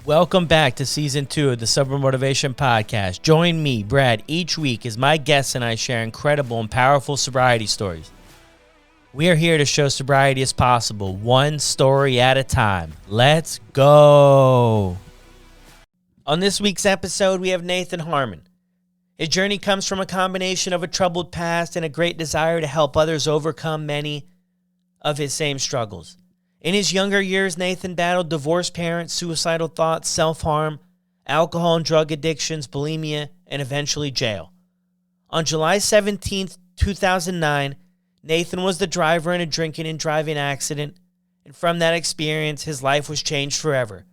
Welcome back to Season 2 of the Sober Motivation Podcast. Join me, Brad, each week as my guests and I share incredible and powerful sobriety stories. We are here to show sobriety is possible, one story at a time. Let's go! On this week's episode, we have Nathan Harmon. His journey comes from a combination of a troubled past and a great desire to help others overcome many of his same struggles. In his younger years, Nathan battled divorced parents, suicidal thoughts, self-harm, alcohol and drug addictions, bulimia, and eventually jail. On July 17, 2009, Nathan was the driver in a drinking and driving accident, and from that experience, his life was changed forever.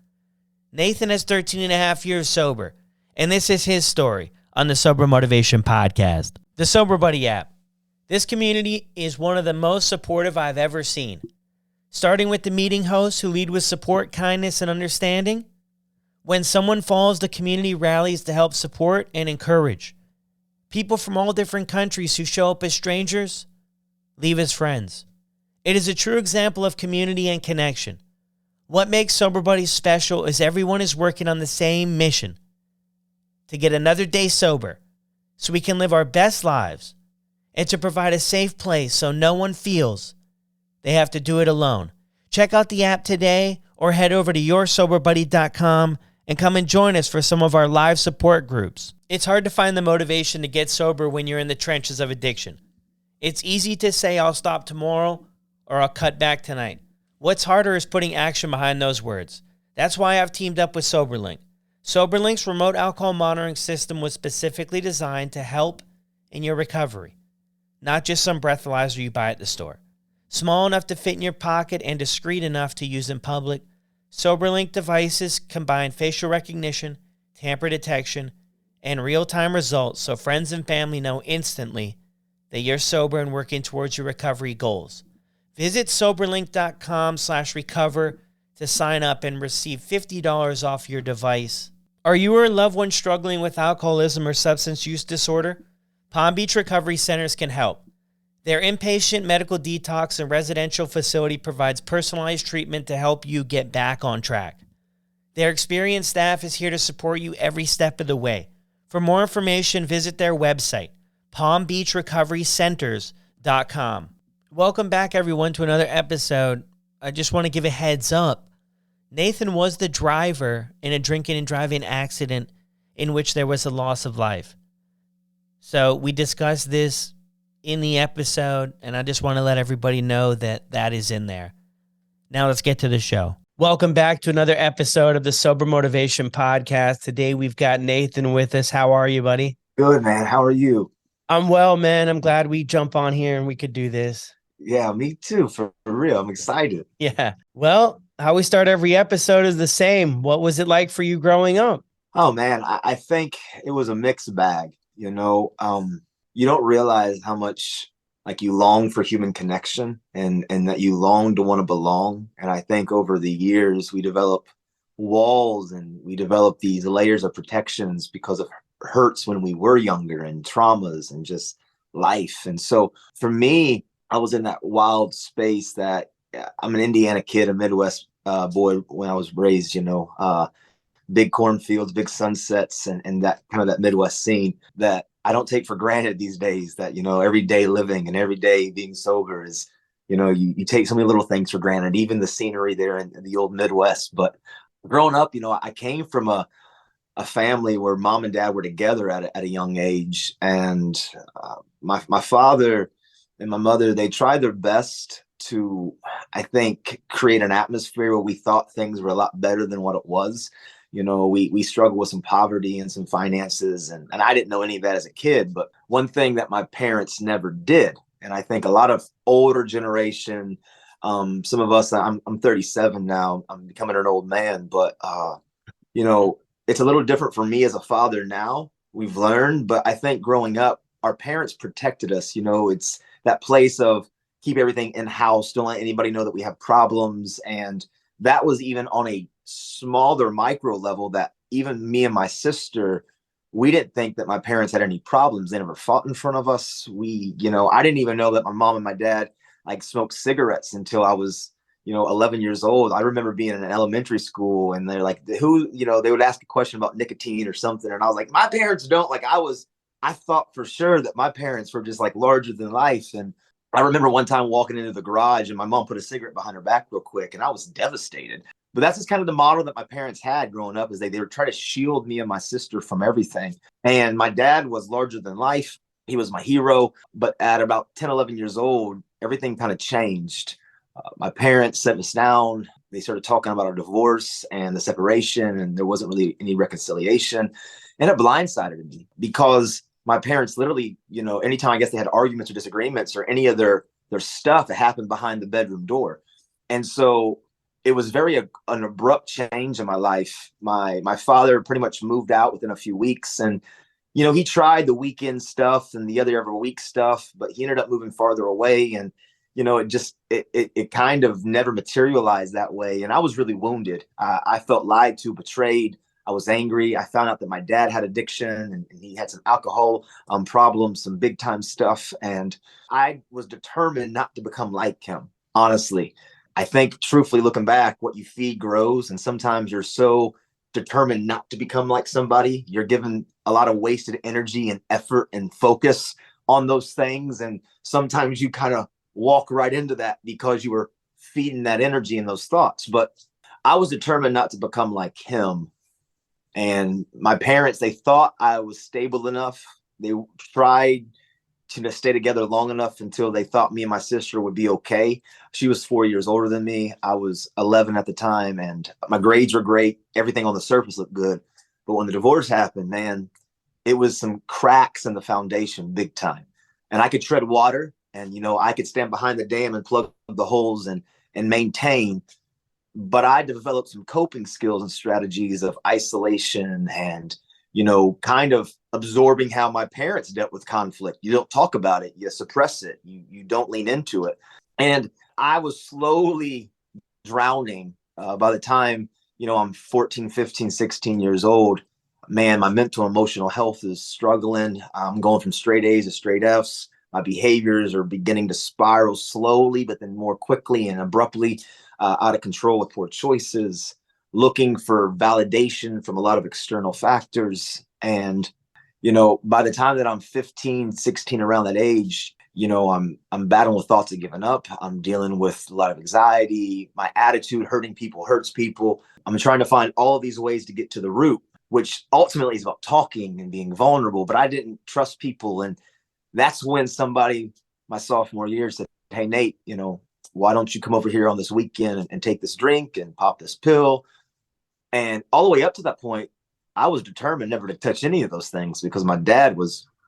Nathan is 13 and a half years sober, and this is his story on the Sober Motivation Podcast. The Sober Buddy app. This community is one of the most supportive I've ever seen. Starting with the meeting hosts who lead with support, kindness, and understanding. When someone falls, the community rallies to help support and encourage. People from all different countries who show up as strangers leave as friends. It is a true example of community and connection. What makes Sober Buddies special is everyone is working on the same mission: to get another day sober so we can live our best lives and to provide a safe place so no one feels they have to do it alone. Check out the app today or head over to yoursoberbuddy.com and come and join us for some of our live support groups. It's hard to find the motivation to get sober when you're in the trenches of addiction. It's easy to say I'll stop tomorrow or I'll cut back tonight. What's harder is putting action behind those words. That's why I've teamed up with SoberLink. SoberLink's remote alcohol monitoring system was specifically designed to help in your recovery, not just some breathalyzer you buy at the store. Small enough to fit in your pocket and discreet enough to use in public, SoberLink devices combine facial recognition, tamper detection, and real-time results so friends and family know instantly that you're sober and working towards your recovery goals. Visit soberlink.com/recover to sign up and receive $50 off your device. Are you or a loved one struggling with alcoholism or substance use disorder? Palm Beach Recovery Centers can help. Their inpatient medical detox and residential facility provides personalized treatment to help you get back on track. Their experienced staff is here to support you every step of the way. For more information, visit their website, palmbeachrecoverycenters.com. Welcome back, everyone, to another episode. I just want to give a heads up. Nathan was the driver in a drinking and driving accident in which there was a loss of life. So we discussed this in the episode, and I just want to let everybody know that that is in there. Now let's get to the show. Welcome back to another episode of the Sober Motivation Podcast. Today we've got Nathan with us. How are you, buddy? Good, man. How are you? I'm well, man. I'm glad we jump on here and we could do this. Yeah, me too, for real. I'm excited. Yeah. Well, how we start every episode is the same. What was it like for you growing up? Oh, man, I think it was a mixed bag. You don't realize how much like you long for human connection and that you long to want to belong. And I think over the years, we develop walls and we develop these layers of protections because of hurts when we were younger and traumas and just life. And so for me, I was in that wild space that I'm an Indiana kid, a Midwest boy when I was raised, big cornfields, big sunsets, and that kind of that Midwest scene that I don't take for granted these days, that, everyday living and every day being sober is, you take so many little things for granted, even the scenery there in the old Midwest. But growing up, I came from a family where mom and dad were together at a young age. And my father and my mother, they tried their best to, I think, create an atmosphere where we thought things were a lot better than what it was. We struggled with some poverty and some finances, and I didn't know any of that as a kid. But one thing that my parents never did, and I think a lot of older generation, some of us, I'm 37 now, I'm becoming an old man, but, it's a little different for me as a father now. We've learned, but I think growing up, our parents protected us. It's that place of keep everything in house, don't let anybody know that we have problems. And that was even on a smaller micro level that even me and my sister, we didn't think that my parents had any problems. They never fought in front of us. I didn't even know that my mom and my dad like smoked cigarettes until I was, 11 years old. I remember being in an elementary school and they're like, they would ask a question about nicotine or something. And I was like, my parents don't. Like I thought for sure that my parents were just like larger than life. And I remember one time walking into the garage and my mom put a cigarette behind her back real quick and I was devastated. But that's just kind of the model that my parents had growing up, is they would try to shield me and my sister from everything. And my dad was larger than life. He was my hero. But at about 10, 11 years old, everything kind of changed. My parents set us down. They started talking about our divorce and the separation, and there wasn't really any reconciliation. And it blindsided me because my parents literally, anytime I guess they had arguments or disagreements or any of their stuff, it happened behind the bedroom door. And so it was an abrupt change in my life. My father pretty much moved out within a few weeks, and he tried the weekend stuff and the other week stuff, but he ended up moving farther away, and it kind of never materialized that way. And I was really wounded. I felt lied to, betrayed. I was angry. I found out that my dad had addiction and he had some alcohol problems, some big time stuff, and I was determined not to become like him. Honestly, I think truthfully looking back, what you feed grows. And sometimes you're so determined not to become like somebody, you're given a lot of wasted energy and effort and focus on those things. And sometimes you kind of walk right into that because you were feeding that energy and those thoughts. But I was determined not to become like him. And my parents, they thought I was stable enough. They tried to stay together long enough until they thought me and my sister would be okay. She was 4 years older than me. I was 11 at the time, and my grades were great. Everything on the surface looked good. But when the divorce happened, man, it was some cracks in the foundation, big time. And I could tread water, and I could stand behind the dam and plug the holes and maintain. But I developed some coping skills and strategies of isolation and kind of absorbing how my parents dealt with conflict. You don't talk about it. You suppress it. You don't lean into it. And I was slowly drowning by the time, I'm 14, 15, 16 years old. Man, my mental emotional health is struggling. I'm going from straight A's to straight F's. My behaviors are beginning to spiral slowly, but then more quickly and abruptly, out of control with poor choices, looking for validation from a lot of external factors. And, by the time that I'm 15, 16, around that age, I'm battling with thoughts of giving up. I'm dealing with a lot of anxiety. My attitude, hurting people, hurts people. I'm trying to find all of these ways to get to the root, which ultimately is about talking and being vulnerable. But I didn't trust people. And that's when somebody, my sophomore year, said, "Hey, Nate, why don't you come over here on this weekend and take this drink and pop this pill?" And all the way up to that point, I was determined never to touch any of those things because my dad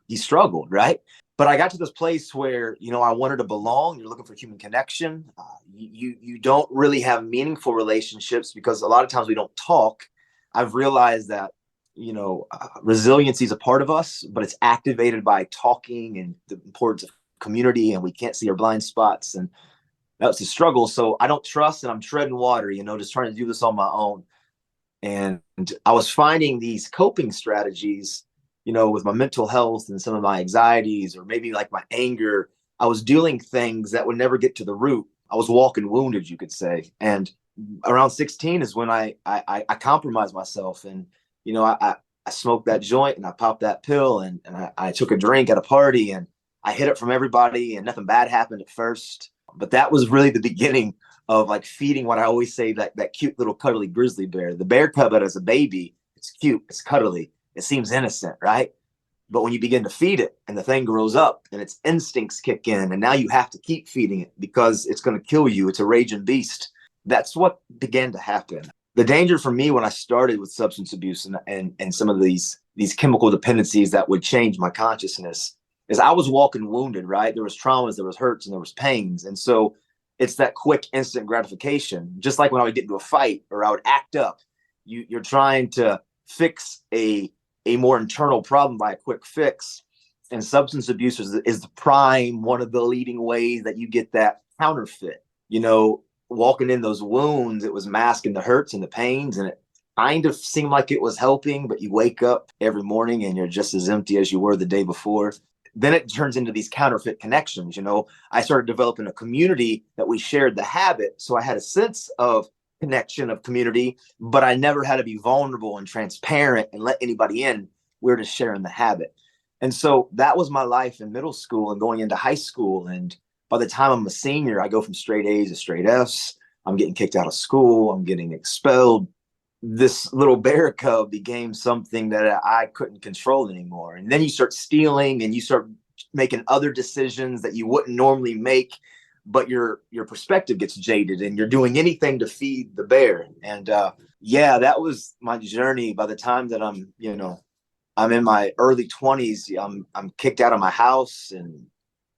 he struggled, right? But I got to this place where, I wanted to belong. You're looking for human connection. You don't really have meaningful relationships because a lot of times we don't talk. I've realized that, resiliency is a part of us, but it's activated by talking and the importance of community, and we can't see our blind spots. And that's the struggle. So I don't trust, and I'm treading water, just trying to do this on my own. And I was finding these coping strategies, with my mental health and some of my anxieties, or maybe like my anger. I was doing things that would never get to the root. I was walking wounded, you could say. And around 16 is when I compromised myself. And, I smoked that joint and I popped that pill and I took a drink at a party and I hid it from everybody and nothing bad happened at first. But that was really the beginning of like feeding what I always say, that cute little cuddly grizzly bear. The bear cub as a baby, it's cute, it's cuddly, it seems innocent, right? But when you begin to feed it and the thing grows up and its instincts kick in, and now you have to keep feeding it because it's going to kill you. It's a raging beast. That's what began to happen. The danger for me when I started with substance abuse and some of these chemical dependencies that would change my consciousness is I was walking wounded, right? There was traumas, there was hurts, and there was pains. And so it's that quick instant gratification. Just like when I would get into a fight or I would act up, you're trying to fix a more internal problem by a quick fix. And substance abuse is the prime, one of the leading ways that you get that counterfeit. Walking in those wounds, it was masking the hurts and the pains, and it kind of seemed like it was helping, but you wake up every morning and you're just as empty as you were the day before. then it turns into these counterfeit connections. I started developing a community that we shared the habit. So I had a sense of connection, of community, but I never had to be vulnerable and transparent and let anybody in. We were just sharing the habit. And so that was my life in middle school and going into high school. And by the time I'm a senior, I go from straight A's to straight F's. I'm getting kicked out of school. I'm getting expelled. This little bear cub became something that I couldn't control anymore. And then you start stealing and you start making other decisions that you wouldn't normally make, but your perspective gets jaded and you're doing anything to feed the bear. And yeah, that was my journey. By the time that I'm in my early 20s, I'm kicked out of my house and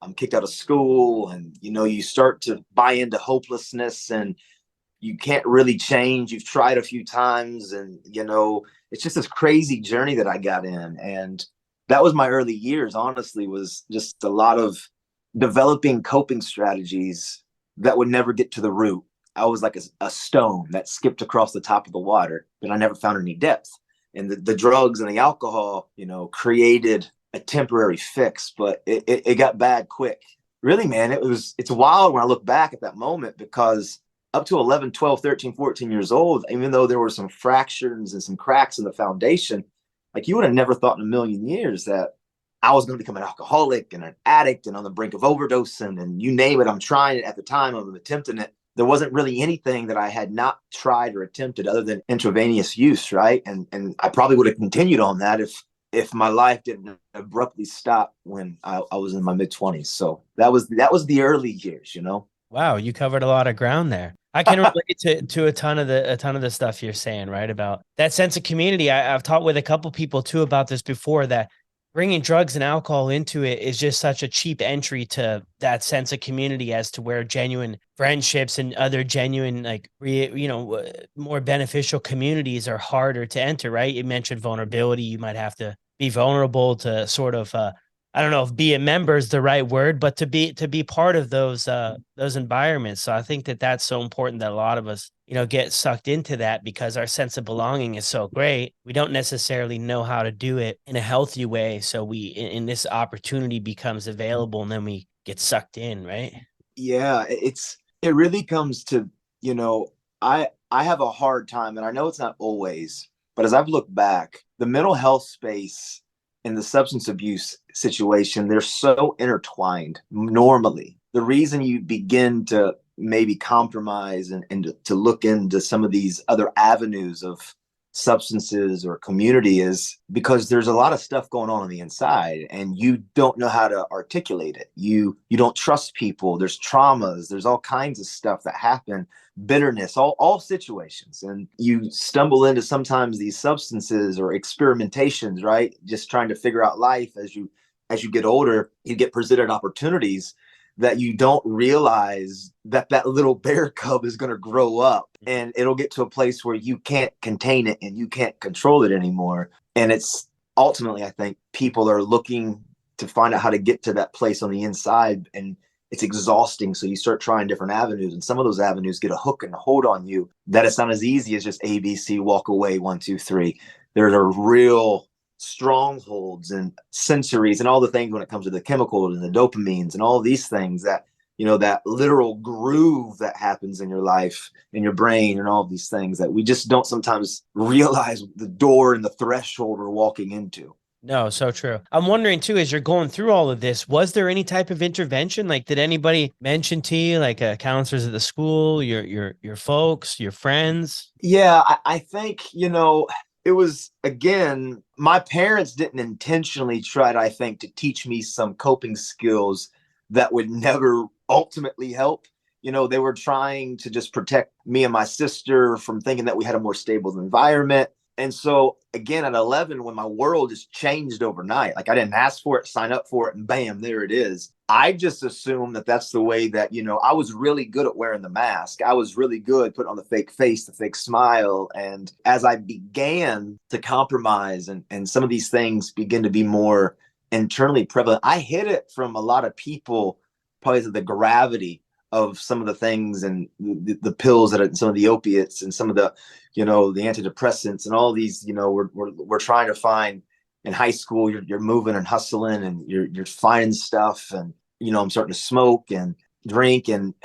I'm kicked out of school. And, you start to buy into hopelessness and you can't really change. You've tried a few times and, it's just this crazy journey that I got in. And that was my early years, honestly, was just a lot of developing coping strategies that would never get to the root. I was like a stone that skipped across the top of the water, but I never found any depth. And the drugs and the alcohol, created a temporary fix, but it got bad quick. Really, man, it's wild when I look back at that moment, because up to 11, 12, 13, 14 years old, even though there were some fractures and some cracks in the foundation, like you would have never thought in a million years that I was going to become an alcoholic and an addict and on the brink of overdose and you name it. I'm trying it at the time. I'm attempting it. There wasn't really anything that I had not tried or attempted other than intravenous use, right? And I probably would have continued on that if my life didn't abruptly stop when I was in my mid-20s. So that was the early years, Wow, you covered a lot of ground there. I can relate to a ton of the stuff you're saying, right? About that sense of community. I've talked with a couple people too about this before, that bringing drugs and alcohol into it is just such a cheap entry to that sense of community, as to where genuine friendships and other genuine, more beneficial communities are harder to enter, right? You mentioned vulnerability. You might have to be vulnerable to sort of, I don't know if be a member is the right word, but to be part of those environments. So I think that that's so important, that a lot of us, get sucked into that because our sense of belonging is so great. We don't necessarily know how to do it in a healthy way. So in this opportunity becomes available and then we get sucked in, right? Yeah, it really comes to, I have a hard time, and I know it's not always, but as I've looked back, the mental health space and the substance abuse situation, they're so intertwined normally. The reason you begin to maybe compromise and to look into some of these other avenues of substances or community is because there's a lot of stuff going on the inside and you don't know how to articulate it. You don't trust people. There's traumas. There's all kinds of stuff that happen, bitterness, all situations. And you stumble into sometimes these substances or experimentations, right? Just trying to figure out life as you get older. You get presented opportunities that you don't realize that little bear cub is going to grow up and it'll get to a place where you can't contain it and you can't control it anymore. And it's ultimately, I think people are looking to find out how to get to that place on the inside, and it's exhausting. So you start trying different avenues, and some of those avenues get a hook and a hold on you that it's not as easy as just ABC, walk away, 1, 2, 3. There's a real strongholds and sensories and all the things when it comes to the chemicals and the dopamines and all these things that, that literal groove that happens in your life, in your brain, and all of these things that we just don't sometimes realize the door and the threshold we're walking into. No, so true. I'm wondering too, as you're going through all of this, was there any type of intervention? Like, did anybody mention to you, like counselors at the school, your folks, your friends? Yeah, I think, it was, again, my parents didn't intentionally try to, I think, to teach me some coping skills that would never ultimately help. They were trying to just protect me and my sister from thinking that we had a more stable environment. And so, again, at 11, when my world just changed overnight, like I didn't ask for it, sign up for it, and bam, there it is. I just assumed that that's the way that, I was really good at wearing the mask. I was really good putting on the fake face, the fake smile. And as I began to compromise and some of these things begin to be more internally prevalent, I hid it from a lot of people, probably the gravity of some of the things and the pills that are some of the opiates and some of the, the antidepressants and all these, we're trying to find in high school, you're moving and hustling and you're finding stuff. And, I'm starting to smoke and drink. And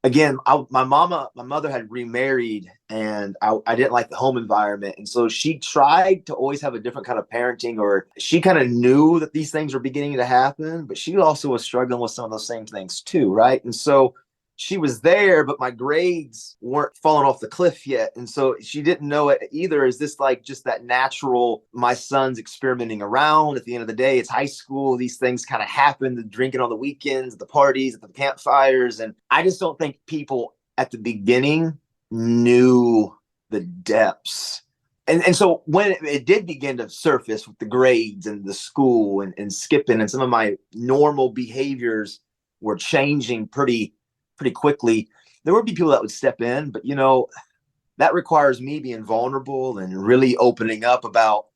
again, my mother had remarried, and I didn't like the home environment. And so she tried to always have a different kind of parenting, or she kind of knew that these things were beginning to happen, but she also was struggling with some of those same things too. Right. And so she was there, but my grades weren't falling off the cliff yet. And so she didn't know it either. Is this like just that natural, my son's experimenting around? At the end of the day, it's high school. These things kind of happen, the drinking on the weekends, the parties, at the campfires. And I just don't think people at the beginning knew the depths. And so when it did begin to surface with the grades and the school and skipping, and some of my normal behaviors were changing pretty quickly, there would be people that would step in, but that requires me being vulnerable and really opening up about,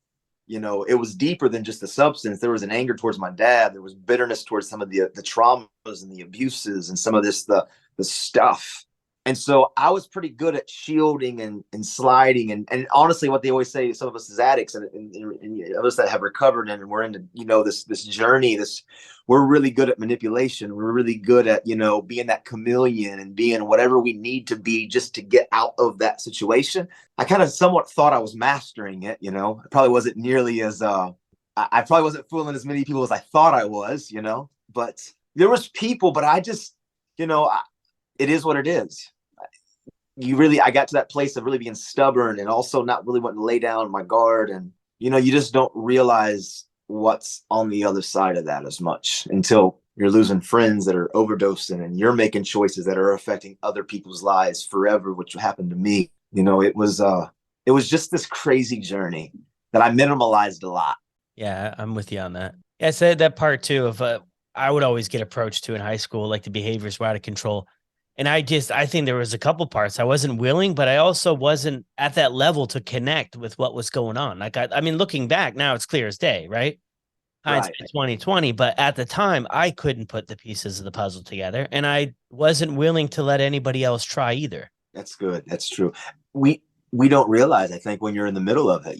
it was deeper than just the substance. There was an anger towards my dad. There was bitterness towards some of the traumas and the abuses and some of the stuff. And so I was pretty good at shielding and sliding. And honestly, what they always say, some of us as addicts and others that have recovered and we're into, this journey, we're really good at manipulation. We're really good at, being that chameleon and being whatever we need to be just to get out of that situation. I kind of somewhat thought I was mastering it. I probably wasn't nearly as, I probably wasn't fooling as many people as I thought I was, but there was people, but I just, it is what it is. I got to that place of really being stubborn and also not really wanting to lay down my guard. And, you just don't realize what's on the other side of that as much until you're losing friends that are overdosing and you're making choices that are affecting other people's lives forever, which happened to me. It was just this crazy journey that I minimalized a lot. Yeah, I'm with you on that. Yeah, I said that part too of I would always get approached to in high school, like the behaviors were out of control. And I think there was a couple parts. I wasn't willing, but I also wasn't at that level to connect with what was going on. Like, I mean, looking back now, it's clear as day, right? Hindsight 2020, but at the time, I couldn't put the pieces of the puzzle together, and I wasn't willing to let anybody else try either. That's good. That's true. We don't realize, I think, when you're in the middle of it,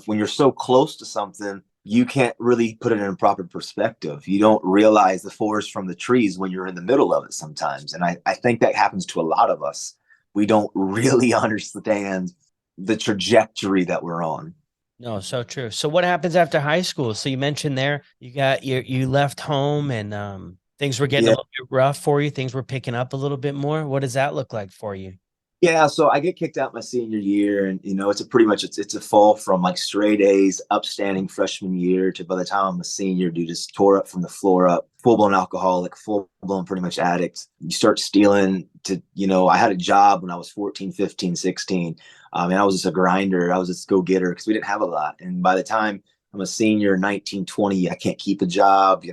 when you're so close to something, you can't really put it in a proper perspective. You don't realize the forest from the trees when you're in the middle of it sometimes. And I think that happens to a lot of us. We don't really understand the trajectory that we're on. No, so true. So what happens after high school? So you mentioned there, you left home and things were getting a little bit rough for you. Things were picking up a little bit more. What does that look like for you? Yeah, so I get kicked out my senior year, and it's a fall from like straight A's, upstanding freshman year to by the time I'm a senior, dude, just tore up from the floor up, full blown alcoholic, full blown pretty much addict. You start stealing I had a job when I was 14, 15, 16. And I was just a grinder. I was just go getter because we didn't have a lot. And by the time I'm a senior, 19, 20, I can't keep a job.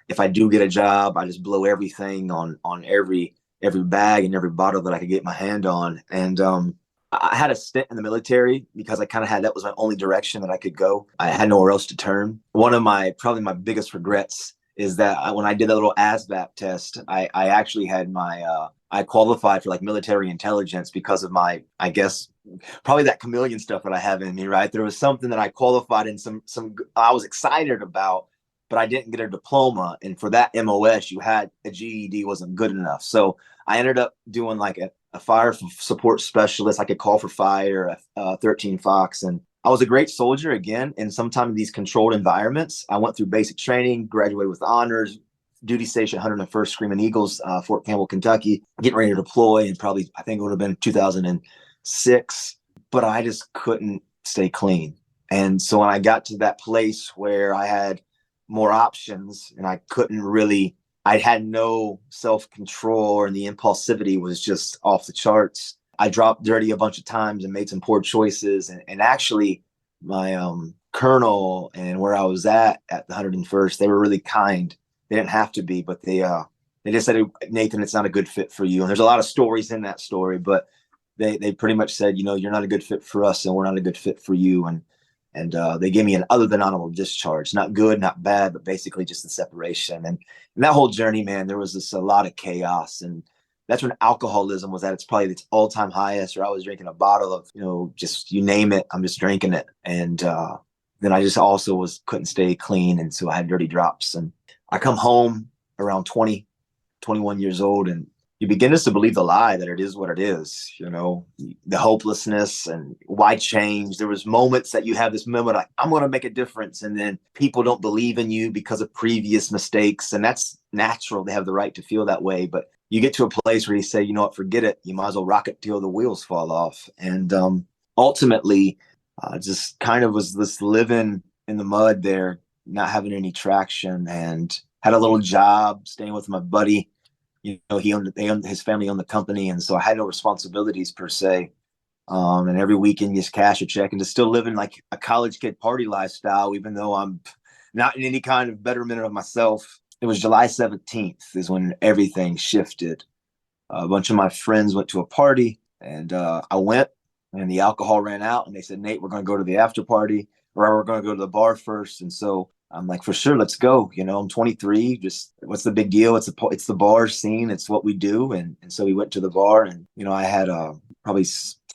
If I do get a job, I just blow everything on every bag and every bottle that I could get my hand on. And I had a stint in the military because I kind of that was my only direction that I could go. I had nowhere else to turn. One of probably my biggest regrets is that when I did a little ASVAB test, I actually had I qualified for like military intelligence because of my, I guess, probably that chameleon stuff that I have in me, right? There was something that I qualified in some I was excited about, but I didn't get a diploma. And for that MOS, you had a GED wasn't good enough. So I ended up doing like a fire support specialist. I could call for fire, 13 Fox. And I was a great soldier again. And sometimes in these controlled environments, I went through basic training, graduated with honors, duty station 101st Screaming Eagles, Fort Campbell, Kentucky, getting ready to deploy. And probably, I think it would have been 2006, but I just couldn't stay clean. And so when I got to that place where I had more options and I had no self-control, and the impulsivity was just off the charts. I dropped dirty a bunch of times and made some poor choices. And actually my colonel and where I was at the 101st, they were really kind. They didn't have to be, but they just said, Nathan, it's not a good fit for you. And there's a lot of stories in that story, but they pretty much said, you're not a good fit for us and we're not a good fit for you. And they gave me an other than honorable discharge, not good, not bad, but basically just the separation. And that whole journey, man, there was a lot of chaos. And that's when alcoholism was at its all-time highest, or I was drinking a bottle of, just you name it, I'm just drinking it. And then I just also couldn't stay clean. And so I had dirty drops. And I come home around 20, 21 years old, and you begin just to believe the lie that it is what it is, the hopelessness and why change. There was moments that you have this moment like, I'm going to make a difference. And then people don't believe in you because of previous mistakes. And that's natural. They have the right to feel that way. But you get to a place where you say, you know what, forget it. You might as well rock it till the wheels fall off. And ultimately, just kind of was this living in the mud there, not having any traction, and had a little job staying with my buddy. His family owned the company. And so I had no responsibilities per se. And every weekend just cash a check and just still living like a college kid party lifestyle, even though I'm not in any kind of betterment of myself. It was July 17th is when everything shifted. A bunch of my friends went to a party, and I went, and the alcohol ran out, and they said, Nate, we're going to go to the after party, or we're going to go to the bar first. And so I'm like, for sure, let's go. I'm 23. Just what's the big deal? It's the bar scene. It's what we do. And so we went to the bar, and I had probably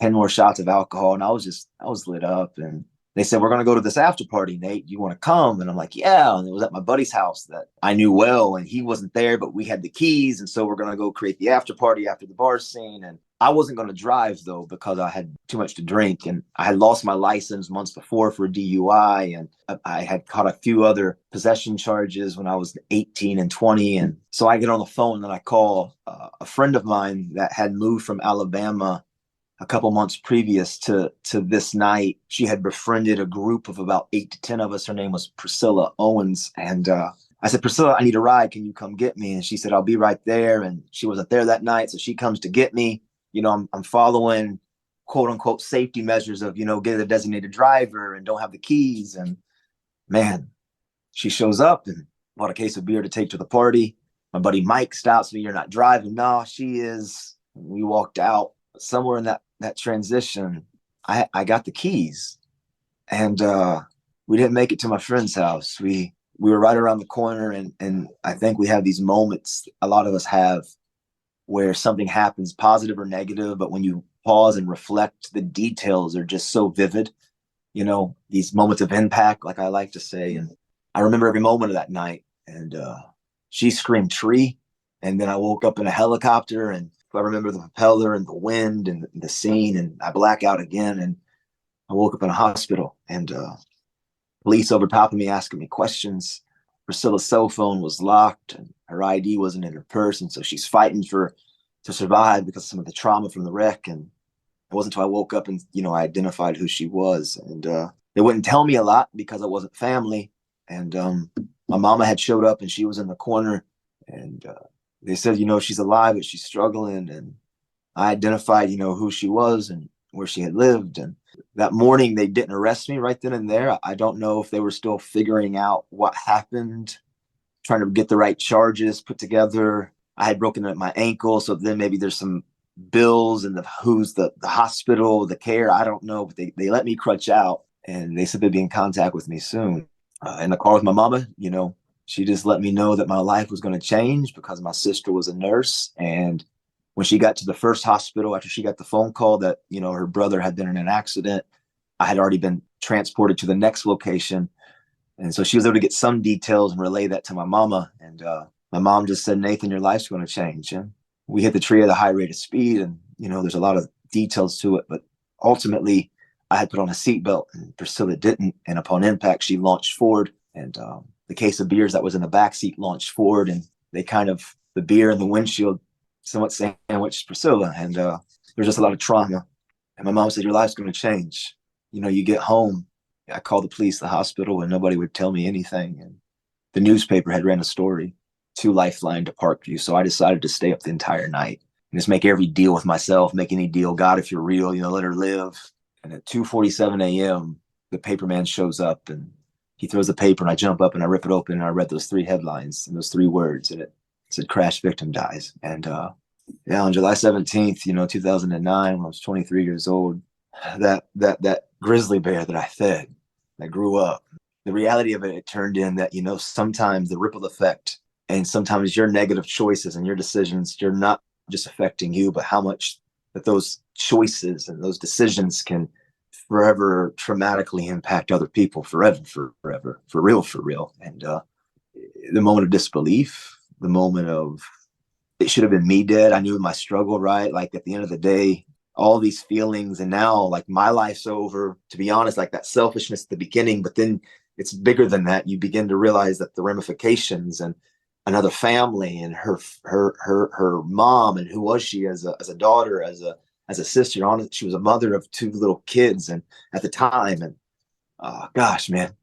10 more shots of alcohol, and I was lit up. And they said, we're going to go to this after party, Nate. You want to come? And I'm like, yeah. And it was at my buddy's house that I knew well, and he wasn't there, but we had the keys. And so we're going to go create the after party after the bar scene. And I wasn't going to drive, though, because I had too much to drink, and I had lost my license months before for a DUI, and I had caught a few other possession charges when I was 18 and 20. And so I get on the phone and I call a friend of mine that had moved from Alabama a couple months previous to this night. She had befriended a group of about 8 to 10 of us. Her name was Priscilla Owens. And I said, Priscilla, I need a ride. Can you come get me? And she said, I'll be right there. And she wasn't there that night, so she comes to get me. I'm following quote unquote safety measures of, get a designated driver and don't have the keys. And man, she shows up and bought a case of beer to take to the party. My buddy Mike stops me. You're not driving. No, she is. We walked out. Somewhere in that transition, I got the keys, and we didn't make it to my friend's house. We were right around the corner, and I think we have these moments, a lot of us have, where something happens, positive or negative, but when you pause and reflect, the details are just so vivid, these moments of impact, like I like to say. And I remember every moment of that night. And she screamed tree, and then I woke up in a helicopter, and I remember the propeller and the wind and the scene, and I black out again, and I woke up in a hospital, and police over top of me asking me questions. Priscilla's cell phone was locked, and her ID wasn't in her purse, and so she's fighting to survive because of some of the trauma from the wreck. And it wasn't until I woke up and I identified who she was. And they wouldn't tell me a lot because I wasn't family. And my mama had showed up, and she was in the corner, and they said, she's alive, but she's struggling. And I identified, who she was and where she had lived. And that morning, they didn't arrest me right then and there. I don't know if they were still figuring out what happened, trying to get the right charges put together. I had broken my ankle, so then maybe there's some bills and who's the hospital, the care. I don't know, but they let me crutch out, and they said they'd be in contact with me soon. In the car with my mama, she just let me know that my life was going to change because my sister was a nurse. And when she got to the first hospital, after she got the phone call that, her brother had been in an accident, I had already been transported to the next location. And so she was able to get some details and relay that to my mama. And my mom just said, Nathan, your life's going to change. And we hit the tree at a high rate of speed. And, there's a lot of details to it. But ultimately, I had put on a seatbelt, and Priscilla didn't. And upon impact, she launched forward. And the case of beers that was in the back seat launched forward. And they the beer and the windshield somewhat sandwiched Priscilla. And there's just a lot of trauma. And my mom said, your life's going to change. You get home. I called the police, the hospital, and nobody would tell me anything. And the newspaper had ran a story to Lifeline to Parkview. So I decided to stay up the entire night and just make every deal with myself, make any deal. God, if you're real, let her live. And at 2:47 a.m., the paperman shows up, and he throws the paper, and I jump up and I rip it open, and I read those 3 headlines and those 3 words, and it said crash victim dies. And on July 17th, 2009, when I was 23 years old, that grizzly bear that I fed, that grew up, the reality of it turned in that, sometimes the ripple effect, and sometimes your negative choices and your decisions, you're not just affecting you, but how much that those choices and those decisions can forever traumatically impact other people forever, for real. And the moment of disbelief, the moment of it should have been me dead. I knew my struggle, right? Like at the end of the day, all these feelings, and now like my life's over, to be honest, like that selfishness at the beginning, but then it's bigger than that. You begin to realize that the ramifications and another family and her mom, and who was she as a daughter, as a sister, she was a mother of two little kids and at the time. And gosh, man,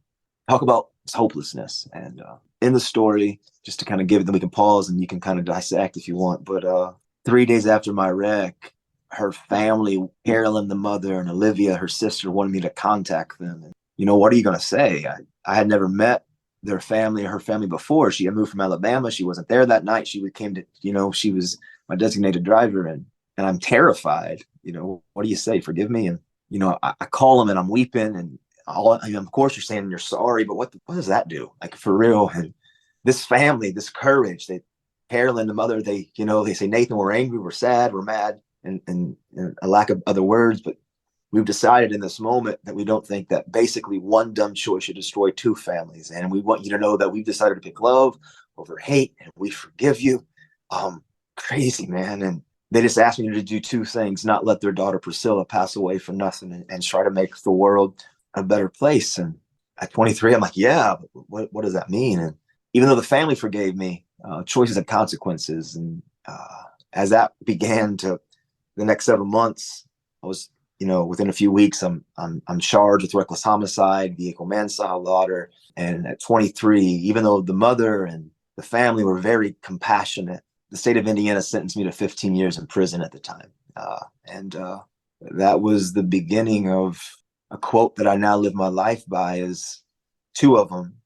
talk about hopelessness. And in the story, just to kind of give it, then we can pause and you can kind of dissect if you want. But 3 days after my wreck, her family, Carolyn, the mother, and Olivia, her sister, wanted me to contact them. And, what are you going to say? I had never met their family or her family before. She had moved from Alabama. She wasn't there that night. She came to, she was my designated driver. And I'm terrified. What do you say? Forgive me. And, I call them and I'm weeping. And of course you're saying you're sorry, but what does that do? Like, for real. And this family, this courage, Carolyn, the mother, they say, Nathan, we're angry, we're sad, we're mad, and a lack of other words. But we've decided in this moment that we don't think that basically one dumb choice should destroy two families. And we want you to know that we've decided to pick love over hate, and we forgive you. Crazy, man. And they just asked me to do two things: not let their daughter Priscilla pass away for nothing, and try to make the world a better place. And at 23, I'm like, yeah, what does that mean? And even though the family forgave me, choices have consequences. And as that began to the next several months, I was, within a few weeks, I'm charged with reckless homicide, vehicle manslaughter. And at 23, even though the mother and the family were very compassionate, the state of Indiana sentenced me to 15 years in prison at the time. And that was the beginning of a quote that I now live my life by, is two of them.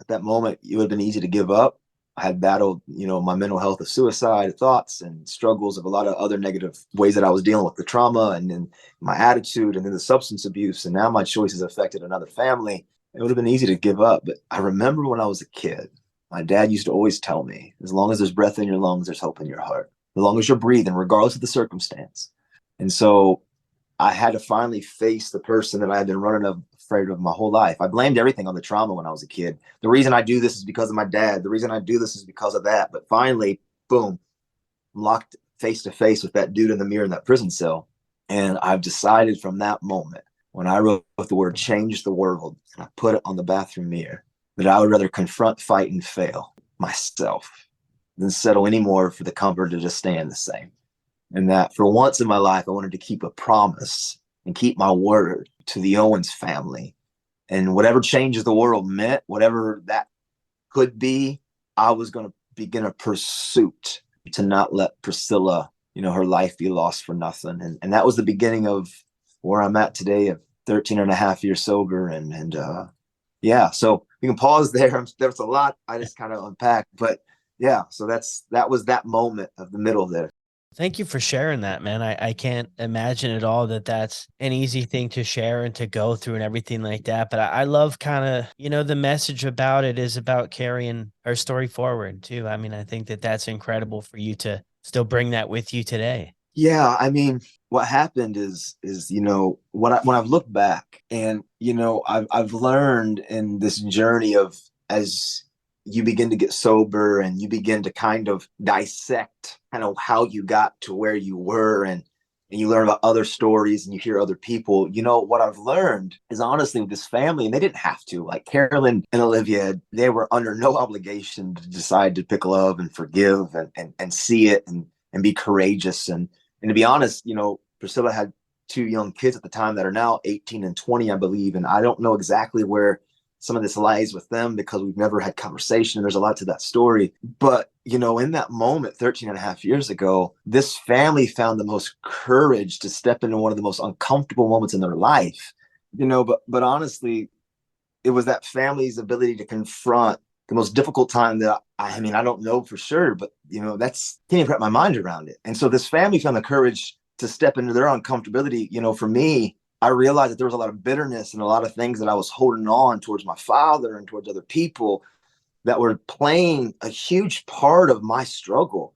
At that moment, it would have been easy to give up. I had battled, my mental health of suicide thoughts and struggles of a lot of other negative ways that I was dealing with the trauma, and then my attitude, and then the substance abuse. And now my choices affected another family. It would have been easy to give up. But I remember when I was a kid, my dad used to always tell me, as long as there's breath in your lungs, there's hope in your heart. As long as you're breathing, regardless of the circumstance. And so I had to finally face the person that I had been afraid of my whole life. I blamed everything on the trauma when I was a kid. The reason I do this is because of my dad. The reason I do this is because of that. But finally, boom, I'm locked face to face with that dude in the mirror in that prison cell. And I've decided from that moment, when I wrote the word change the world, and I put it on the bathroom mirror, that I would rather confront, fight, and fail myself than settle anymore for the comfort to just staying the same. And that for once in my life, I wanted to keep a promise and keep my word to the Owens family. And whatever changes the world meant, whatever that could be, I was going to begin a pursuit to not let Priscilla, her life be lost for nothing. And that was the beginning of where I'm at today, of 13 and a half years sober. And yeah, so you can pause there. There's a lot I just kind of unpacked, but yeah, so that was that moment of the middle there. Thank you for sharing that, man. I can't imagine at all that that's an easy thing to share and to go through and everything like that. But I love kind of, the message about it is about carrying our story forward too. I mean, I think that that's incredible for you to still bring that with you today. Yeah, I mean, what happened is when I've looked back, and I've learned in this journey of, as you begin to get sober and you begin to kind of dissect kind of how you got to where you were, and you learn about other stories and you hear other people. What I've learned is, honestly, with this family, and they didn't have to, like Carolyn and Olivia, they were under no obligation to decide to pick love and forgive and see it and be courageous. And to be honest, Priscilla had two young kids at the time that are now 18 and 20, I believe. And I don't know exactly where some of this lies with them, because we've never had conversation. There's a lot to that story. But, in that moment, 13 and a half years ago, this family found the most courage to step into one of the most uncomfortable moments in their life. But honestly, it was that family's ability to confront the most difficult time that I don't know for sure, but that's, can't even wrap my mind around it. And so this family found the courage to step into their uncomfortability. For me, I realized that there was a lot of bitterness and a lot of things that I was holding on towards my father and towards other people that were playing a huge part of my struggle.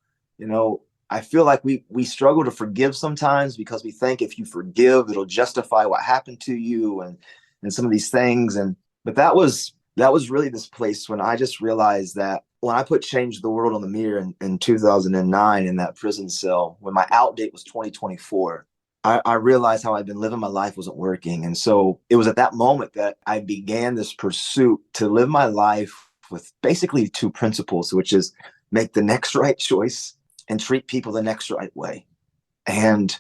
I feel like we struggle to forgive sometimes because we think if you forgive, it'll justify what happened to you and some of these things. And but that was really this place when I just realized that when I put Change the World on the Mirror in 2009 in that prison cell, when my out date was 2024, I realized how I'd been living my life wasn't working. And so it was at that moment that I began this pursuit to live my life with basically two principles, which is make the next right choice and treat people the next right way. And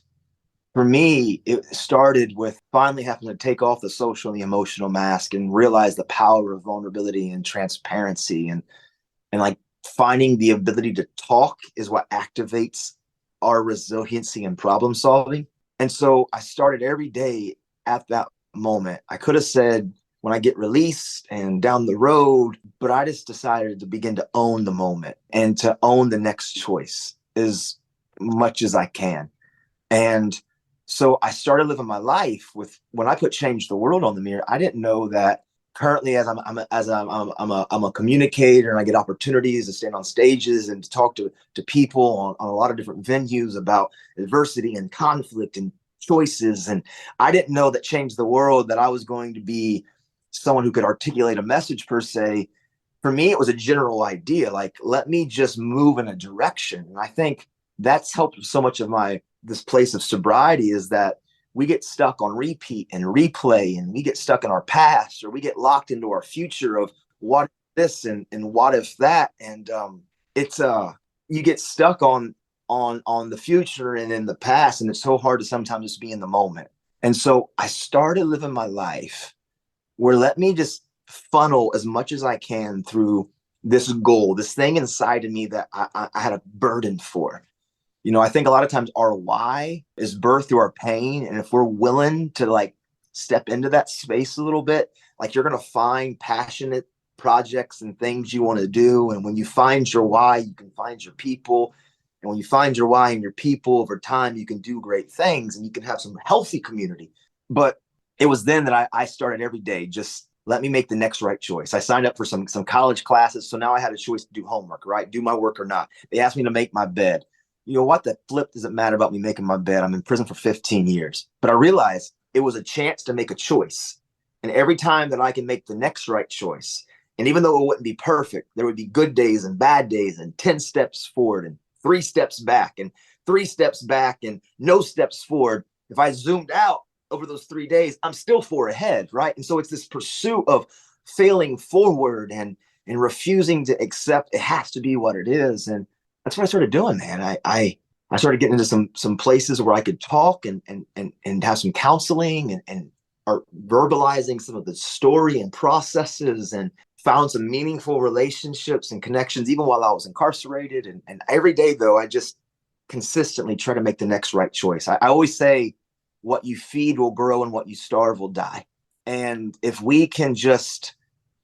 for me, it started with finally having to take off the social and the emotional mask and realize the power of vulnerability and transparency and like finding the ability to talk is what activates our resiliency and problem solving. And so I started every day at that moment. I could have said when I get released and down the road, but I just decided to begin to own the moment and to own the next choice as much as I can. And so I started living my life with when I put Change the World on the Mirror. I didn't know that currently I'm a communicator and I get opportunities to stand on stages and to talk to people on a lot of different venues about adversity and conflict and choices. And I didn't know that Change the World, that I was going to be someone who could articulate a message per se. For me, it was a general idea, like, let me just move in a direction. And I think that's helped so much of this place of sobriety, is that we get stuck on repeat and replay, and we get stuck in our past, or we get locked into our future of what if this and what if that. And it's you get stuck on the future and in the past, and it's so hard to sometimes just be in the moment. And so I started living my life where let me just funnel as much as I can through this goal, this thing inside of me that I had a burden for. I think a lot of times our why is birthed through our pain. And if we're willing to like step into that space a little bit, like you're going to find passionate projects and things you want to do. And when you find your why, you can find your people. And when you find your why and your people over time, you can do great things and you can have some healthy community. But it was then that I started every day, just let me make the next right choice. I signed up for some college classes. So now I had a choice to do homework, right? Do my work or not. They asked me to make my bed. You know what? The flip doesn't matter about me making my bed. I'm in prison for 15 years. But I realized it was a chance to make a choice. And every time that I can make the next right choice, and even though it wouldn't be perfect, there would be good days and bad days and 10 steps forward and 3 steps back and 3 steps back and no steps forward. If I zoomed out over those 3 days, I'm still 4 ahead, right? And so it's this pursuit of failing forward and refusing to accept it has to be what it is. And that's what I started doing, man. I started getting into some places where I could talk and have some counseling and are verbalizing some of the story and processes, and found some meaningful relationships and connections even while I was incarcerated. And every day though, I just consistently try to make the next right choice. I always say what you feed will grow and what you starve will die. And if we can just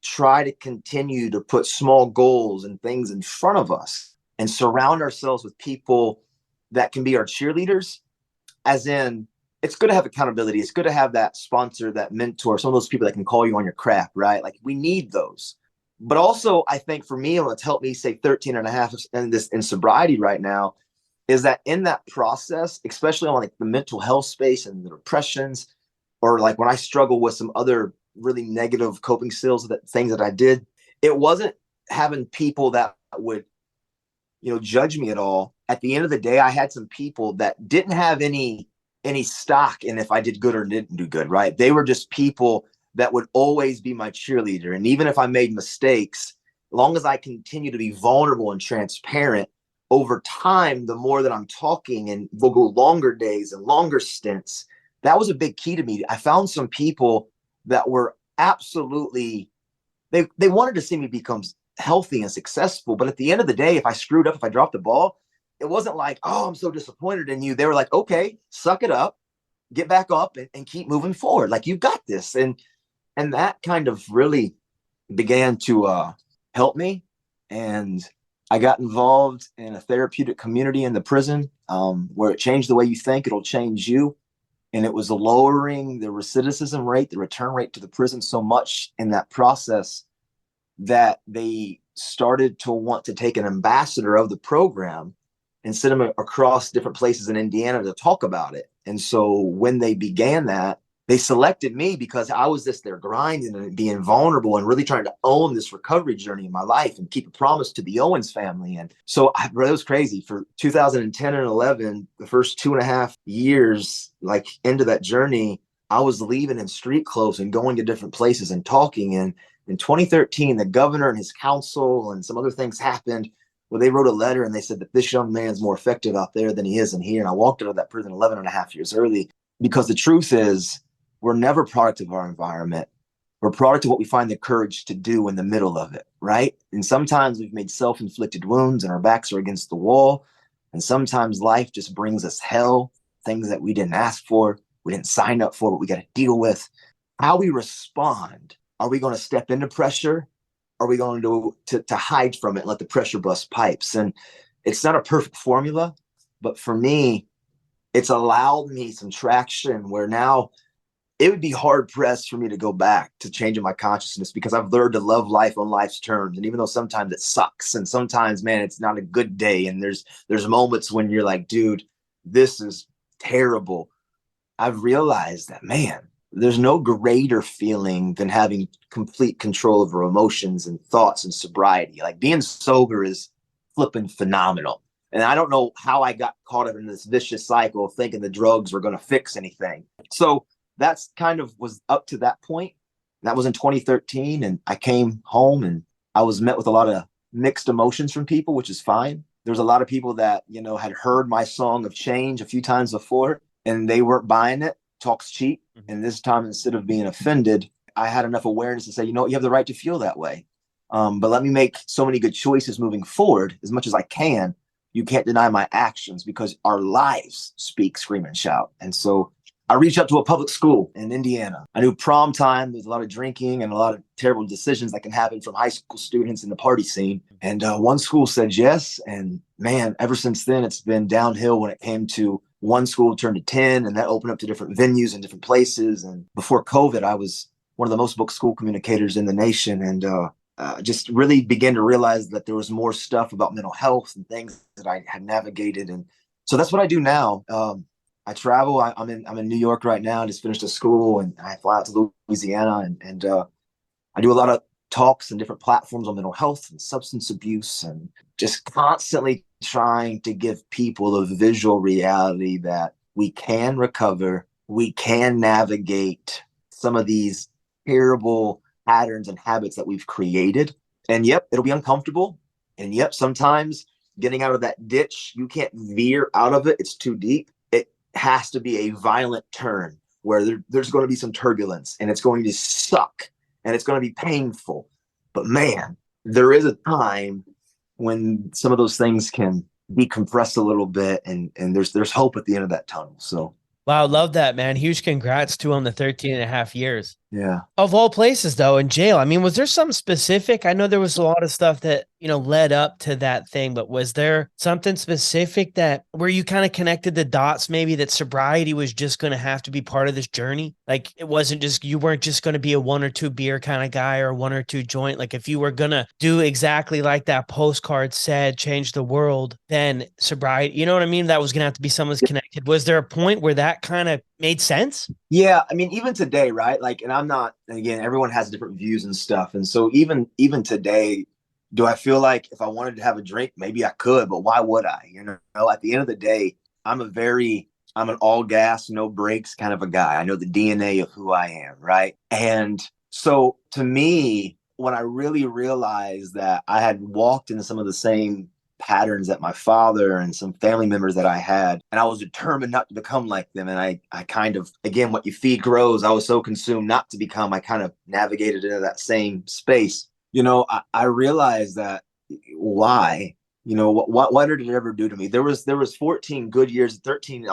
try to continue to put small goals and things in front of us and surround ourselves with people that can be our cheerleaders, as in, it's good to have accountability. It's good to have that sponsor, that mentor, some of those people that can call you on your crap, right? Like we need those. But also, I think for me, what's helped me say 13 and a half in sobriety right now is that in that process, especially on like the mental health space and the depressions, or like when I struggle with some other really negative coping skills, that things that I did, it wasn't having people that would judge me at all. At the end of the day, I had some people that didn't have any stock in if I did good or didn't do good, right? They were just people that would always be my cheerleader. And even if I made mistakes, as long as I continue to be vulnerable and transparent over time, the more that I'm talking, and we'll go longer days and longer stints, that was a big key to me. I found some people that were absolutely, they wanted to see me become healthy and successful. But at the end of the day, if I screwed up, if I dropped the ball, it wasn't like, oh, I'm so disappointed in you. They were like, okay, suck it up, get back up and keep moving forward. Like, you've got this. And that kind of really began to help me. And I got involved in a therapeutic community in the prison where it changed the way you think. It'll change you. And it was lowering the recidivism rate, the return rate to the prison so much in that process that they started to want to take an ambassador of the program and sent them across different places in Indiana to talk about it. And so when they began that, they selected me because I was just there grinding and being vulnerable and really trying to own this recovery journey in my life and keep a promise to the Owens family. And so it was crazy. For 2010 and 11, the first 2.5 years, like into that journey, I was leaving in street clothes and going to different places and talking. And in 2013, the governor and his council and some other things happened where they wrote a letter and they said that this young man's more effective out there than he is in here. And I walked out of that prison 11.5 years early, because the truth is, we're never product of our environment. We're product of what we find the courage to do in the middle of it, right? And sometimes we've made self-inflicted wounds and our backs are against the wall. And sometimes life just brings us hell, things that we didn't ask for, we didn't sign up for, but we got to deal with. How we respond. Are we going to step into pressure? Are we going to hide from it and let the pressure bust pipes? And it's not a perfect formula, but for me, it's allowed me some traction where now it would be hard pressed for me to go back to changing my consciousness, because I've learned to love life on life's terms. And even though sometimes it sucks and sometimes, man, it's not a good day, and there's moments when you're like, dude, this is terrible, I've realized that, man, there's no greater feeling than having complete control over emotions and thoughts and sobriety. Like, being sober is flipping phenomenal. And I don't know how I got caught up in this vicious cycle of thinking the drugs were going to fix anything. So that's kind of was up to that point. That was in 2013. And I came home and I was met with a lot of mixed emotions from people, which is fine. There's a lot of people that, had heard my song of change a few times before and they weren't buying it. Talk's cheap. And this time, instead of being offended, I had enough awareness to say, you have the right to feel that way. But let me make so many good choices moving forward as much as I can. You can't deny my actions, because our lives speak, scream, and shout. And so I reached out to a public school in Indiana. I knew prom time, there's a lot of drinking and a lot of terrible decisions that can happen from high school students in the party scene. And one school said yes. And man, ever since then, it's been downhill when it came to one school turned to 10, and that opened up to different venues and different places. And before COVID, I was one of the most booked school communicators in the nation. And just really began to realize that there was more stuff about mental health and things that I had navigated. And so that's what I do now. I travel. I'm in New York right now. I just finished a school and I fly out to Louisiana and I do a lot of talks and different platforms on mental health and substance abuse, and just constantly trying to give people a visual reality that we can recover, we can navigate some of these terrible patterns and habits that we've created. And yep, it'll be uncomfortable. And yep, sometimes getting out of that ditch, you can't veer out of it. It's too deep. It has to be a violent turn where there's going to be some turbulence and it's going to suck and it's going to be painful. But man, there is a time when some of those things can decompress a little bit, and there's hope at the end of that tunnel. So wow, love that, man. Huge congrats to him, the 13.5 years. Yeah. Of all places, though, in jail. I mean, was there something specific? I know there was a lot of stuff that, led up to that thing, but was there something specific that where you kind of connected the dots, maybe that sobriety was just going to have to be part of this journey? Like, it wasn't just, you weren't just going to be a 1 or 2 beer kind of guy or 1 or 2 joint. Like, if you were going to do exactly like that postcard said, change the world, then sobriety, you know what I mean? That was going to have to be someone's connected. Was there a point where that kind of made sense? Yeah. I mean, even today, right? Like, and I'm not, again, everyone has different views and stuff. And so even today, do I feel like if I wanted to have a drink, maybe I could, but why would I? At the end of the day, I'm an all gas, no brakes kind of a guy. I know the DNA of who I am, right? And so to me, when I really realized that I had walked into some of the same patterns that my father and some family members that I had, and I was determined not to become like them. And I kind of, again, what you feed grows. I was so consumed not to become, I kind of navigated into that same space. I realized that why, what did it ever do to me? There was 14 good years, 13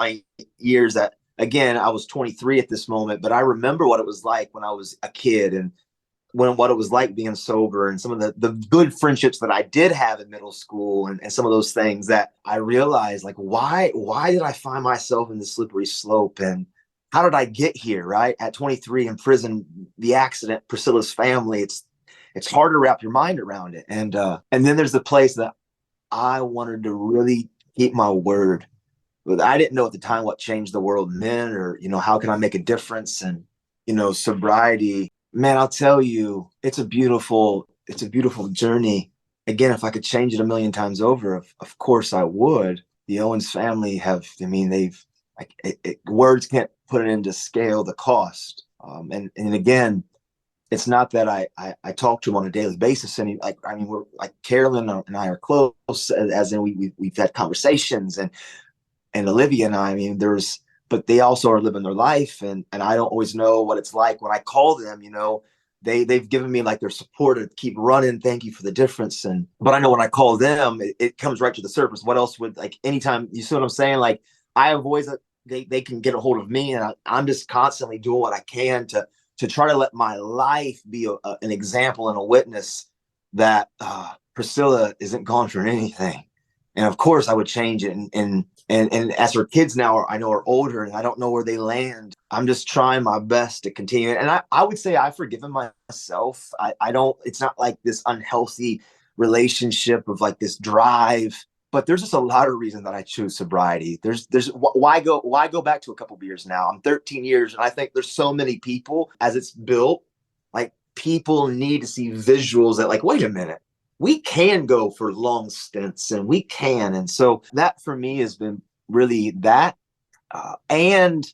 years that, again, I was 23 at this moment, but I remember what it was like when I was a kid, and what it was like being sober, and some of the good friendships that I did have in middle school, and some of those things that I realized, like, why did I find myself in the slippery slope, and how did I get here? Right. At 23 in prison, the accident, Priscilla's family, it's hard to wrap your mind around it. And then there's the place that I wanted to really keep my word. But I didn't know at the time what changed the world meant, or, how can I make a difference? And, sobriety, man, I'll tell you, it's a beautiful journey. Again, if I could change it a million times over, of course I would. The Owens family they've, like, words can't put it into scale, the cost. And again, it's not that I talk to him on a daily basis. And we're like, Carolyn and I are close, as in we've had conversations, and Olivia and but they also are living their life. And I don't always know what it's like when I call them, they've given me like their support to keep running. Thank you for the difference. But I know when I call them, it comes right to the surface. What else would, like, anytime, you see what I'm saying? Like, I have ways that they can get a hold of me, and I'm just constantly doing what I can to try to let my life be an example and a witness that Priscilla isn't gone for anything. And of course I would change it. And as her kids now I know are older, and I don't know where they land, I'm just trying my best to continue. And I would say I've forgiven myself. I don't, it's not like this unhealthy relationship of like this drive, but there's just a lot of reasons that I choose sobriety. There's why go back to a couple beers now? I'm 13 years, and I think there's so many people, as it's built, like, people need to see visuals that, like, wait a minute, we can go for long stints, and we can. And so that for me has been really that. And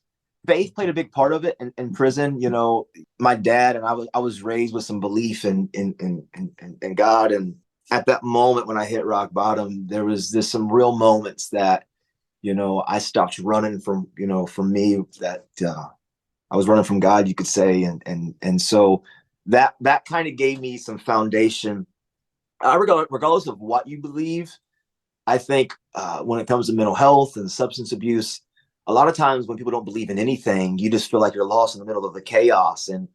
faith played a big part of it in prison. My dad and I was raised with some belief in God. And at that moment when I hit rock bottom, there's some real moments that, I stopped running from me, that I was running from God, you could say. And so that kind of gave me some foundation. Regardless of what you believe, I think when it comes to mental health and substance abuse, a lot of times when people don't believe in anything, you just feel like you're lost in the middle of the chaos, and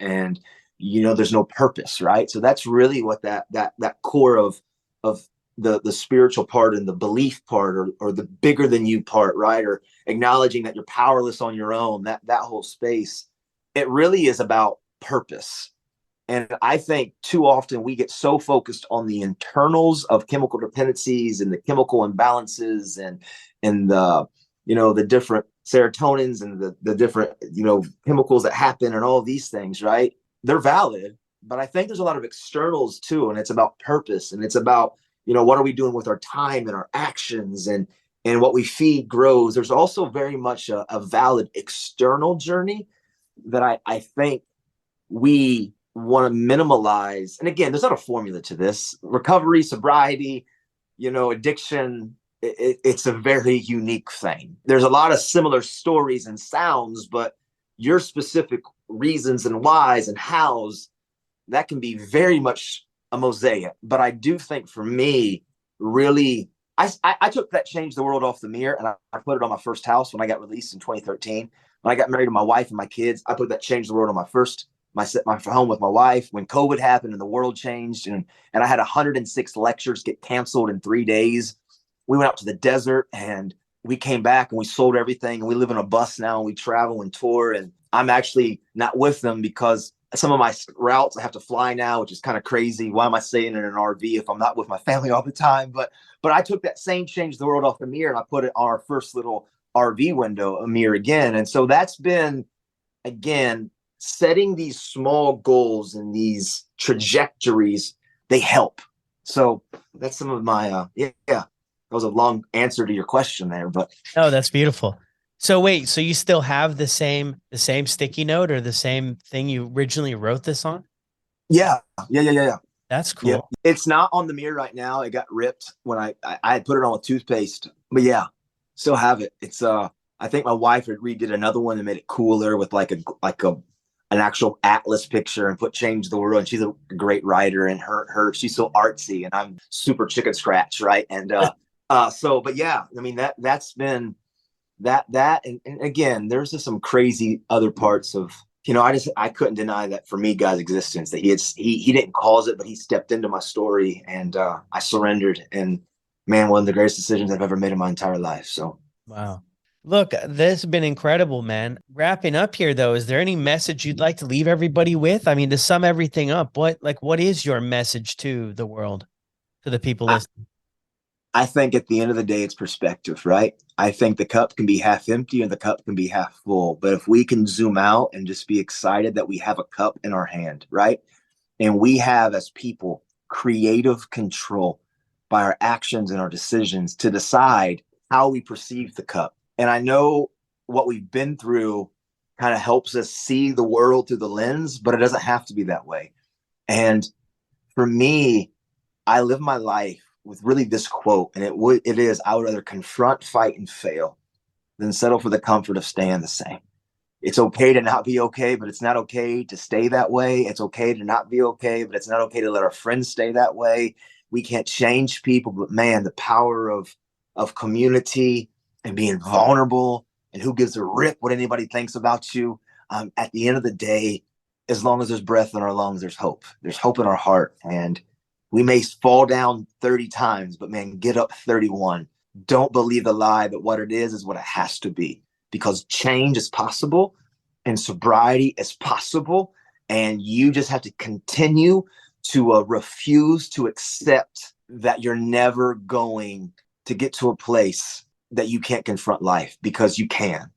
there's no purpose, right? So that's really what that core of the spiritual part and the belief part, or the bigger than you part, right? Or acknowledging that you're powerless on your own, that whole space, it really is about purpose. And I think too often we get so focused on the internals of chemical dependencies and the chemical imbalances, and the different serotonins and the different chemicals that happen, and all these things, right? They're valid, but I think there's a lot of externals too, and it's about purpose, and it's about what are we doing with our time and our actions, and what we feed grows. There's also very much a valid external journey that I think we want to minimalize. And again, there's not a formula to this. Recovery, sobriety, addiction, it's a very unique thing. There's a lot of similar stories and sounds, but your specific reasons and whys and hows, that can be very much a mosaic. But I do think for me, really, I took that Change the World off the mirror, and I put it on my first house when I got released in 2013. When I got married to my wife and my kids, I put that Change the World on my home with my wife. When COVID happened and the world changed, and I had 106 lectures get canceled in 3 days. We went out to the desert, and we came back, and we sold everything, and we live in a bus now, and we travel and tour. And I'm actually not with them because some of my routes I have to fly now, which is kind of crazy. Why am I staying in an RV if I'm not with my family all the time? But I took that same Change the World off the mirror, and I put it on our first little RV window, a mirror again. And so that's been, again, setting these small goals and these trajectories, they help. So that's some of my that was a long answer to your question there, but no, that's beautiful. So wait, so you still have the same sticky note, or the same thing you originally wrote this on? Yeah. That's cool. Yeah. It's not on the mirror right now. It got ripped when I had put it on with toothpaste, but yeah, still have it. It's I think my wife had redid another one and made it cooler with like an actual atlas picture, and put Change the World. And she's a great writer, and she's so artsy, and I'm super chicken scratch, right? And but yeah, that's been that. And again, there's just some crazy other parts of, I couldn't deny that for me, God's existence, that he didn't cause it, but he stepped into my story, and I surrendered. And man, one of the greatest decisions I've ever made in my entire life. So wow. Look, this has been incredible, man. Wrapping up here, though, is there any message you'd like to leave everybody with? I mean, to sum everything up, what is your message to the world, to the people listening? I think at the end of the day, it's perspective, right? I think the cup can be half empty and the cup can be half full. But if we can zoom out and just be excited that we have a cup in our hand, right? And we have, as people, creative control by our actions and our decisions to decide how we perceive the cup. And I know what we've been through kind of helps us see the world through the lens, but it doesn't have to be that way. And for me, I live my life with really this quote, and it is, I would rather confront, fight, and fail than settle for the comfort of staying the same. It's okay to not be okay, but it's not okay to stay that way. It's okay to not be okay, but it's not okay to let our friends stay that way. We can't change people, but man, the power of community and being vulnerable, and who gives a rip what anybody thinks about you. At the end of the day, as long as there's breath in our lungs, there's hope. There's hope in our heart, and we may fall down 30 times, but man, get up 31. Don't believe the lie that what it is what it has to be, because change is possible and sobriety is possible. And you just have to continue to refuse to accept that you're never going to get to a place that you can't confront life, because you can.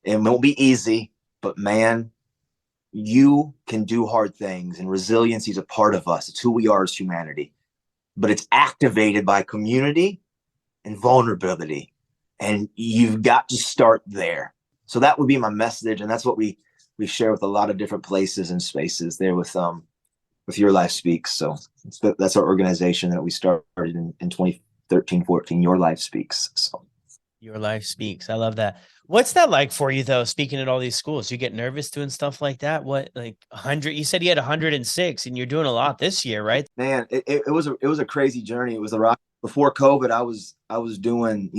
It won't be easy, but man, you can do hard things, and resiliency is a part of us. It's who we are as humanity, but it's activated by community and vulnerability. And you've got to start there. So that would be my message. And that's what we share with a lot of different places and spaces there with Your Life Speaks. So that's our organization that we started in 2013, 14, Your Life Speaks. So Your Life Speaks. I love that. What's that like for you though? Speaking at all these schools, you get nervous doing stuff like that? What, like 100, you said you had 106 and you're doing a lot this year, right? man, it was a crazy journey. It was a rock. Before COVID, I was doing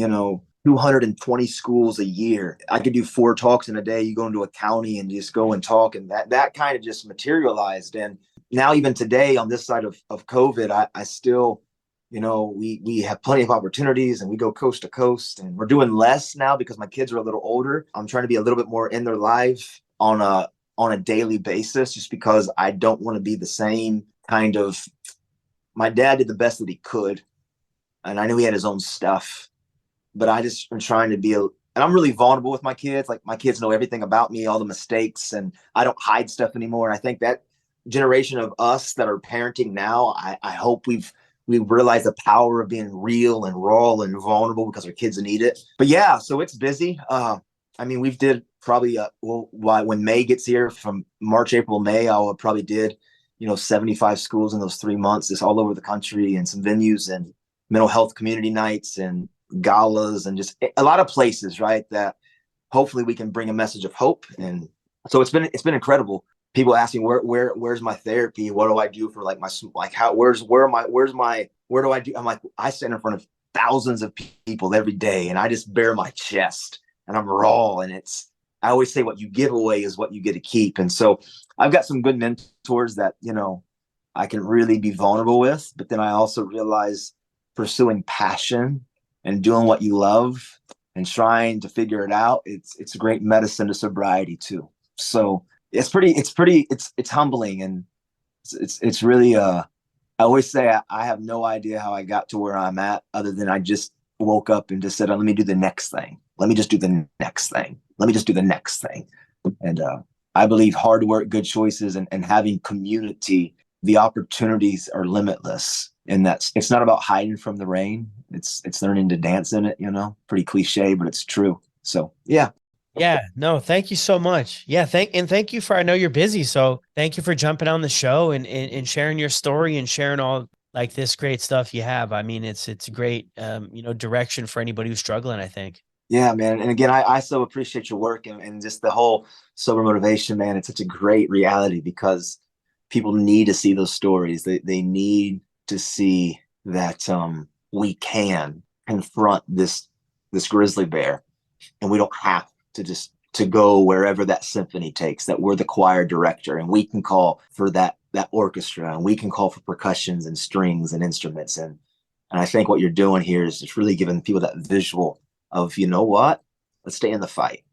220 schools a year. I could do 4 talks in a day. You go into a county and just go and talk, and that kind of just materialized. And now even today on this side of COVID, I still, we have plenty of opportunities, and we go coast to coast, and we're doing less now because my kids are a little older. I'm trying to be a little bit more in their life on a daily basis, just because I don't want to be the same kind of. My dad did the best that he could, and I knew he had his own stuff, but I just am trying to be and I'm really vulnerable with my kids. Like, my kids know everything about me, all the mistakes, and I don't hide stuff anymore. And I think that generation of us that are parenting now, I hope we realize the power of being real and raw and vulnerable, because our kids need it. But yeah, so it's busy. I mean, we've did probably when May gets here, from March, April, May, I probably did 75 schools in those 3 months, just all over the country, and some venues and mental health community nights and galas, and just a lot of places, right, that hopefully we can bring a message of hope. And so it's been incredible. People asking where's my therapy, what do I do for like my, like, how, where do I do, I'm like, I stand in front of thousands of people every day, and I just bare my chest, and I'm raw. And I always say, what you give away is what you get to keep. And so I've got some good mentors that I can really be vulnerable with. But then I also realize pursuing passion and doing what you love and trying to figure it out, it's a great medicine to sobriety too. So it's humbling, and it's really I always say I have no idea how I got to where I'm at, other than I just woke up and just said, let me do the next thing. Let me just do the next thing. Let me just do the next thing. And I believe hard work, good choices, and having community, the opportunities are limitless. And it's not about hiding from the rain. It's learning to dance in it, pretty cliche, but it's true. So yeah. Yeah, no, thank you so much. Yeah, thank you for, I know you're busy, so thank you for jumping on the show and sharing your story and sharing all like this great stuff you have. I mean, it's a great direction for anybody who's struggling, I think. Yeah, man. And again, I so appreciate your work, and just the whole sober motivation, man. It's such a great reality, because people need to see those stories. They need to see that we can confront this grizzly bear, and we don't have to just to go wherever that symphony takes. That we're the choir director, and we can call for that orchestra, and we can call for percussions and strings and instruments. And I think what you're doing here is just really giving people that visual of, what, let's stay in the fight.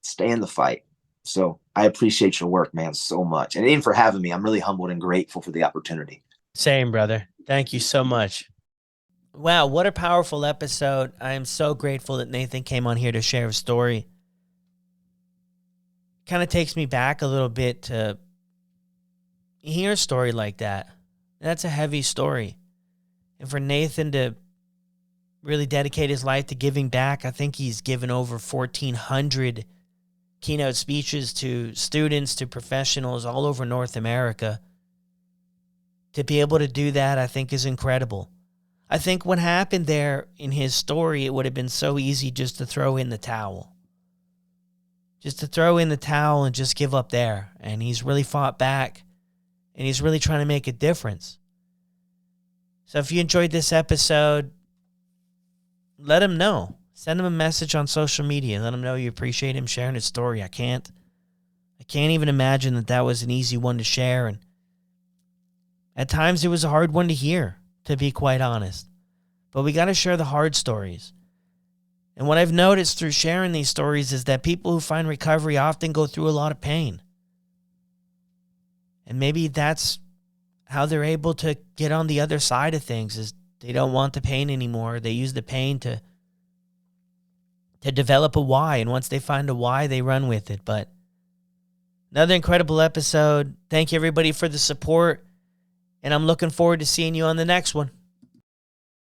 Stay in the fight. So I appreciate your work, man, so much. And even for having me, I'm really humbled and grateful for the opportunity. Same, brother. Thank you so much. Wow, what a powerful episode. I am so grateful that Nathan came on here to share his story. Kind of takes me back a little bit to hear a story like that. That's a heavy story. And for Nathan to really dedicate his life to giving back, I think he's given over 1,400 keynote speeches to students, to professionals all over North America. To be able to do that, I think, is incredible. I think what happened there in his story, it would have been so easy just to throw in the towel. Just to throw in the towel and just give up there. And he's really fought back. And he's really trying to make a difference. So if you enjoyed this episode, let him know. Send him a message on social media. Let him know you appreciate him sharing his story. I can't even imagine that was an easy one to share. And at times it was a hard one to hear, to be quite honest. But we got to share the hard stories. And what I've noticed through sharing these stories is that people who find recovery often go through a lot of pain. And maybe that's how they're able to get on the other side of things, is they don't want the pain anymore. They use the pain to develop a why. And once they find a why, they run with it. But another incredible episode. Thank you, everybody, for the support. And I'm looking forward to seeing you on the next one.